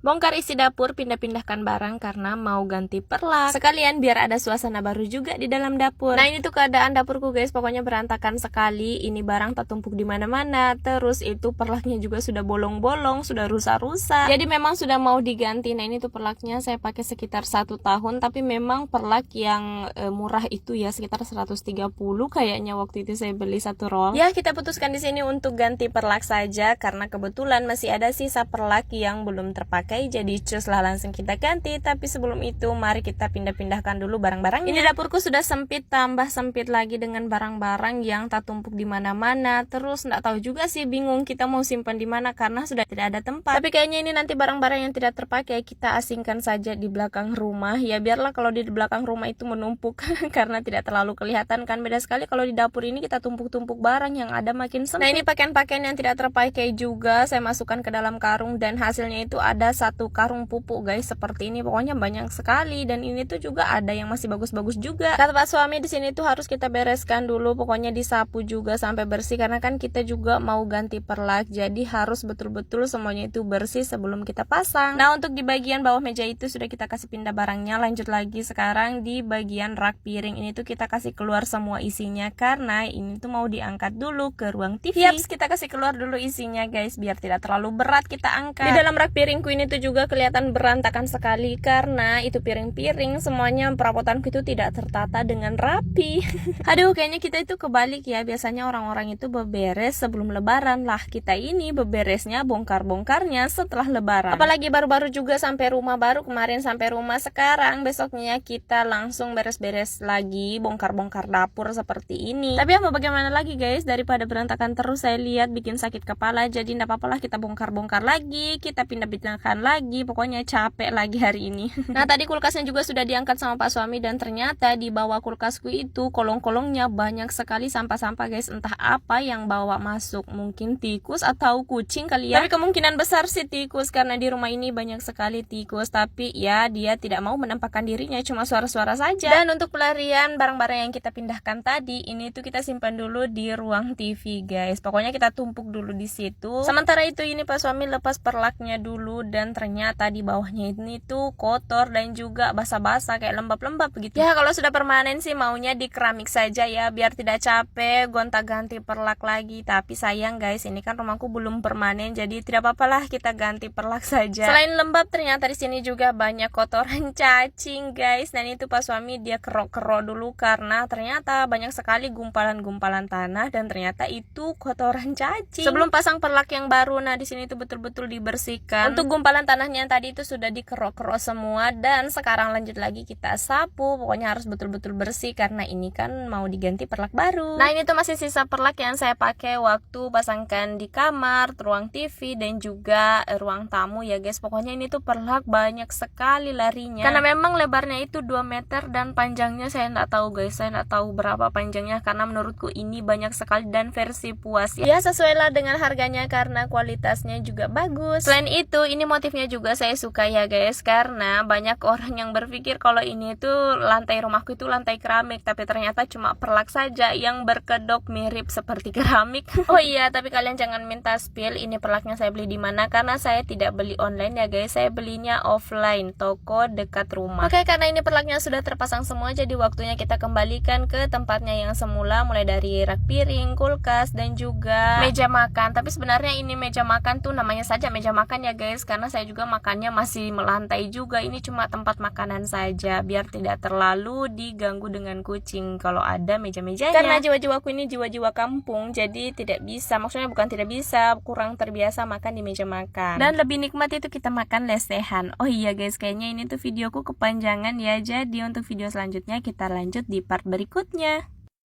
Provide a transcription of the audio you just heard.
Bongkar isi dapur, pindah-pindahkan barang karena mau ganti perlak. Sekalian biar ada suasana baru juga di dalam dapur. Nah, ini tuh keadaan dapurku guys, pokoknya berantakan sekali. Ini barang tertumpuk di mana-mana. Terus itu perlaknya juga sudah bolong-bolong, sudah rusak-rusak. Jadi memang sudah mau diganti. Nah, ini tuh perlaknya saya pakai sekitar 1 tahun, tapi memang perlak yang murah itu ya sekitar 130 kayaknya waktu itu saya beli 1 roll. Ya, kita putuskan di sini untuk ganti perlak saja karena kebetulan masih ada sisa perlak yang belum terpakai. Jadi cus lah langsung kita ganti. Tapi sebelum itu mari kita pindah-pindahkan dulu barang-barangnya. Ini dapurku sudah sempit, tambah sempit lagi dengan barang-barang yang tak tumpuk di mana-mana. Terus nggak tahu juga sih, bingung kita mau simpan di mana karena sudah tidak ada tempat. Tapi kayaknya ini nanti barang-barang yang tidak terpakai kita asingkan saja di belakang rumah. Ya biarlah kalau di belakang rumah itu menumpuk karena tidak terlalu kelihatan kan. Beda sekali kalau di dapur ini kita tumpuk-tumpuk barang yang ada makin sempit. Nah, ini pakaian-pakaian yang tidak terpakai juga saya masukkan ke dalam karung dan hasilnya itu ada 1 karung pupuk guys, seperti ini. Pokoknya banyak sekali dan ini tuh juga ada yang masih bagus-bagus juga. Kata Pak suami di sini tuh harus kita bereskan dulu, pokoknya disapu juga sampai bersih karena kan kita juga mau ganti perlak. Jadi harus betul-betul semuanya itu bersih sebelum kita pasang. Nah, untuk di bagian bawah meja itu sudah kita kasih pindah barangnya. Lanjut lagi sekarang di bagian rak piring ini tuh kita kasih keluar semua isinya karena ini tuh mau diangkat dulu ke ruang TV. Yaps, kita kasih keluar dulu isinya guys biar tidak terlalu berat kita angkat. Di dalam rak piringku ini tuh juga kelihatan berantakan sekali karena itu piring-piring semuanya perabotanku itu tidak tertata dengan rapi. Aduh, kayaknya kita itu kebalik ya. Biasanya orang-orang itu beberes sebelum lebaran lah. Kita ini beberesnya, bongkar-bongkarnya setelah lebaran. Apalagi baru-baru juga sampai rumah, baru kemarin sampai rumah, sekarang besoknya kita langsung beres-beres lagi, bongkar-bongkar dapur seperti ini. Tapi ya mau bagaimana lagi guys, daripada berantakan terus saya lihat bikin sakit kepala. Jadi enggak apa-apa lah, kita bongkar-bongkar lagi, kita pindah-pindahkan lagi. Pokoknya capek lagi hari ini. Nah, tadi kulkasnya juga sudah diangkat sama Pak suami dan ternyata di bawah kulkasku itu kolong-kolongnya banyak sekali sampah-sampah guys. Entah apa yang bawa masuk, mungkin tikus atau kucing kali ya. Tapi kemungkinan besar sih tikus karena di rumah ini banyak sekali tikus. Tapi ya dia tidak mau menampakkan dirinya, cuma suara-suara saja. Dan untuk pelarian barang-barang yang kita pindahkan tadi, ini tuh kita simpan dulu di ruang TV guys. Pokoknya kita tumpuk dulu di situ. Sementara itu ini Pak suami lepas perlaknya dulu dan ternyata di bawahnya ini tuh kotor dan juga basah-basah kayak lembab-lembab begitu. Ya kalau sudah permanen sih maunya di keramik saja ya biar tidak capek gonta-ganti perlak lagi. Tapi sayang guys, ini kan rumahku belum permanen jadi tidak apa-apa lah kita ganti perlak saja. Selain lembab ternyata di sini juga banyak kotoran cacing guys. Dan itu Pak suami dia kerok-kerok dulu karena ternyata banyak sekali gumpalan-gumpalan tanah dan ternyata itu kotoran cacing. Sebelum pasang perlak yang baru, nah di sini tuh betul-betul dibersihkan. Untuk gumpalan tanahnya yang tadi itu sudah dikerok-kerok semua dan sekarang lanjut lagi kita sapu. Pokoknya harus betul-betul bersih karena ini kan mau diganti perlak baru. Nah, ini tuh masih sisa perlak yang saya pakai waktu pasangkan di kamar, ruang TV dan juga ruang tamu ya guys. Pokoknya ini tuh perlak banyak sekali larinya. Karena memang lebarnya itu 2 meter dan panjangnya saya enggak tahu guys. Saya enggak tahu berapa panjangnya karena menurutku ini banyak sekali dan versi puas ya. Ya sesuai lah dengan harganya karena kualitasnya juga bagus. Selain itu ini motifnya juga saya suka ya guys karena banyak orang yang berpikir kalau ini tuh lantai rumahku itu lantai keramik, tapi ternyata cuma perlak saja yang berkedok mirip seperti keramik. Oh iya, tapi kalian jangan minta spill ini perlaknya saya beli di mana karena saya tidak beli online ya guys, saya belinya offline, toko dekat rumah. Oke, karena ini perlaknya sudah terpasang semua jadi waktunya kita kembalikan ke tempatnya yang semula, mulai dari rak piring, kulkas dan juga meja makan. Tapi sebenarnya ini meja makan tuh namanya saja meja makan ya guys karena saya juga makannya masih melantai juga. Ini cuma tempat makanan saja biar tidak terlalu diganggu dengan kucing kalau ada meja-mejanya. Karena jiwa-jiwaku ini jiwa-jiwa kampung jadi tidak bisa, maksudnya bukan tidak bisa, kurang terbiasa makan di meja makan. Dan lebih nikmat itu kita makan lesehan. Oh iya guys, kayaknya ini tuh videoku kepanjangan ya. Jadi untuk video selanjutnya kita lanjut di part berikutnya.